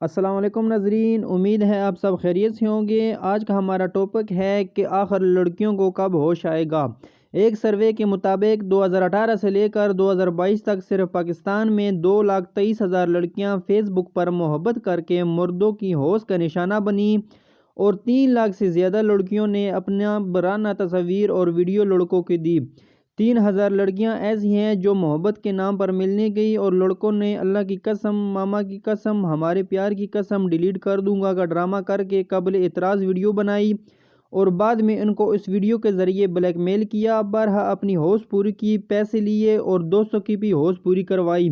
السلام علیکم ناظرین، امید ہے آپ سب خیریت سے ہوں گے۔ آج کا ہمارا ٹاپک ہے کہ آخر لڑکیوں کو کب ہوش آئے گا۔ ایک سروے کے مطابق 2018 سے لے کر 2022 تک صرف پاکستان میں 2,23,000 لڑکیاں فیس بک پر محبت کر کے مردوں کی ہوس کا نشانہ بنی اور 3 لاکھ سے زیادہ لڑکیوں نے اپنا برانہ تصاویر اور ویڈیو لڑکوں کو دی۔ 3,000 لڑکیاں ایسی ہیں جو محبت کے نام پر ملنے گئی اور لڑکوں نے اللہ کی قسم، ماما کی قسم، ہمارے پیار کی قسم، ڈیلیٹ کر دوں گا کا ڈرامہ کر کے قابل اعتراض ویڈیو بنائی اور بعد میں ان کو اس ویڈیو کے ذریعے بلیک میل کیا، بارہا اپنی ہوش پوری کی، پیسے لیے اور دوستوں کی بھی ہوش پوری کروائی۔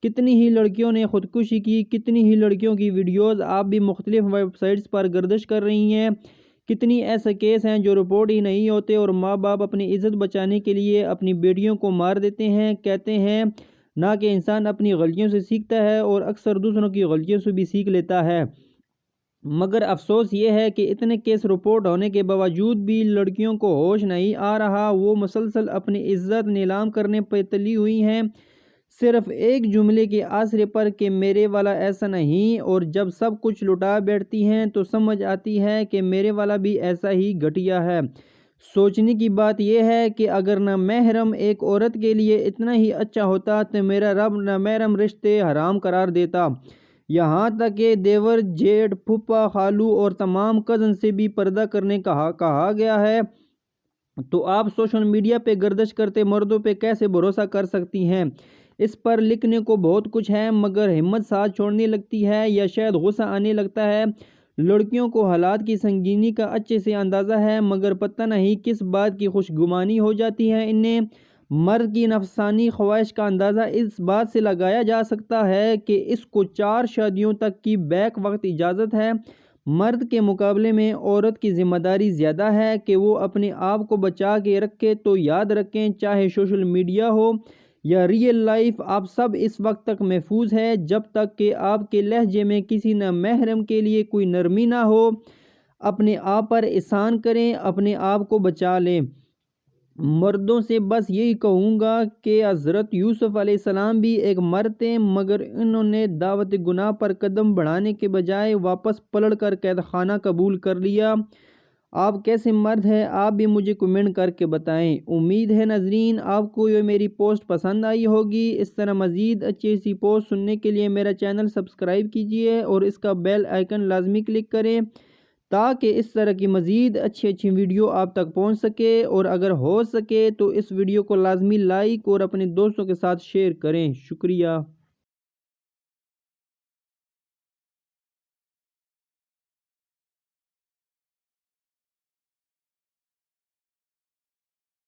کتنی ہی لڑکیوں نے خودکشی کی، کتنی ہی لڑکیوں کی ویڈیوز آپ بھی مختلف ویب سائٹس پر گردش کر رہی ہیں۔ کتنی ایسے کیس ہیں جو رپورٹ ہی نہیں ہوتے اور ماں باپ اپنی عزت بچانے کے لیے اپنی بیٹیوں کو مار دیتے ہیں۔ کہتے ہیں نہ کہ انسان اپنی غلطیوں سے سیکھتا ہے اور اکثر دوسروں کی غلطیوں سے بھی سیکھ لیتا ہے، مگر افسوس یہ ہے کہ اتنے کیس رپورٹ ہونے کے باوجود بھی لڑکیوں کو ہوش نہیں آ رہا۔ وہ مسلسل اپنی عزت نیلام کرنے پہ تلی ہوئی ہیں، صرف ایک جملے کے آسرے پر کہ میرے والا ایسا نہیں، اور جب سب کچھ لٹا بیٹھتی ہیں تو سمجھ آتی ہے کہ میرے والا بھی ایسا ہی گھٹیا ہے۔ سوچنے کی بات یہ ہے کہ اگر نہ محرم ایک عورت کے لیے اتنا ہی اچھا ہوتا تو میرا رب نہ محرم رشتے حرام قرار دیتا، یہاں تک کہ دیور، جیٹھ، پھوپھا، خالو اور تمام کزن سے بھی پردہ کرنے کا کہا گیا ہے، تو آپ سوشل میڈیا پہ گردش کرتے مردوں پہ کیسے بھروسہ کر سکتی ہیں؟ اس پر لکھنے کو بہت کچھ ہے، مگر ہمت ساتھ چھوڑنے لگتی ہے یا شاید غصہ آنے لگتا ہے۔ لڑکیوں کو حالات کی سنگینی کا اچھے سے اندازہ ہے، مگر پتہ نہیں کس بات کی خوشگمانی ہو جاتی ہے انہیں۔ مرد کی نفسانی خواہش کا اندازہ اس بات سے لگایا جا سکتا ہے کہ اس کو 4 شادیوں تک کی بیک وقت اجازت ہے۔ مرد کے مقابلے میں عورت کی ذمہ داری زیادہ ہے کہ وہ اپنے آپ کو بچا کے رکھے، تو یاد رکھیں چاہے سوشل میڈیا ہو یا ریئل لائف، آپ سب اس وقت تک محفوظ ہے جب تک کہ آپ کے لہجے میں کسی نہ محرم کے لیے کوئی نرمی نہ ہو۔ اپنے آپ پر احسان کریں، اپنے آپ کو بچا لیں۔ مردوں سے بس یہی کہوں گا کہ حضرت یوسف علیہ السلام بھی ایک مرد تھے، مگر انہوں نے دعوت گناہ پر قدم بڑھانے کے بجائے واپس پلٹ کر قید خانہ قبول کر لیا۔ آپ کیسے مرد ہیں؟ آپ بھی مجھے کمنٹ کر کے بتائیں۔ امید ہے ناظرین آپ کو یہ میری پوسٹ پسند آئی ہوگی۔ اس طرح مزید اچھی سی پوسٹ سننے کے لیے میرا چینل سبسکرائب کیجیے اور اس کا بیل آئیکن لازمی کلک کریں تاکہ اس طرح کی مزید اچھی ویڈیو آپ تک پہنچ سکے، اور اگر ہو سکے تو اس ویڈیو کو لازمی لائک اور اپنے دوستوں کے ساتھ شیئر کریں۔ شکریہ۔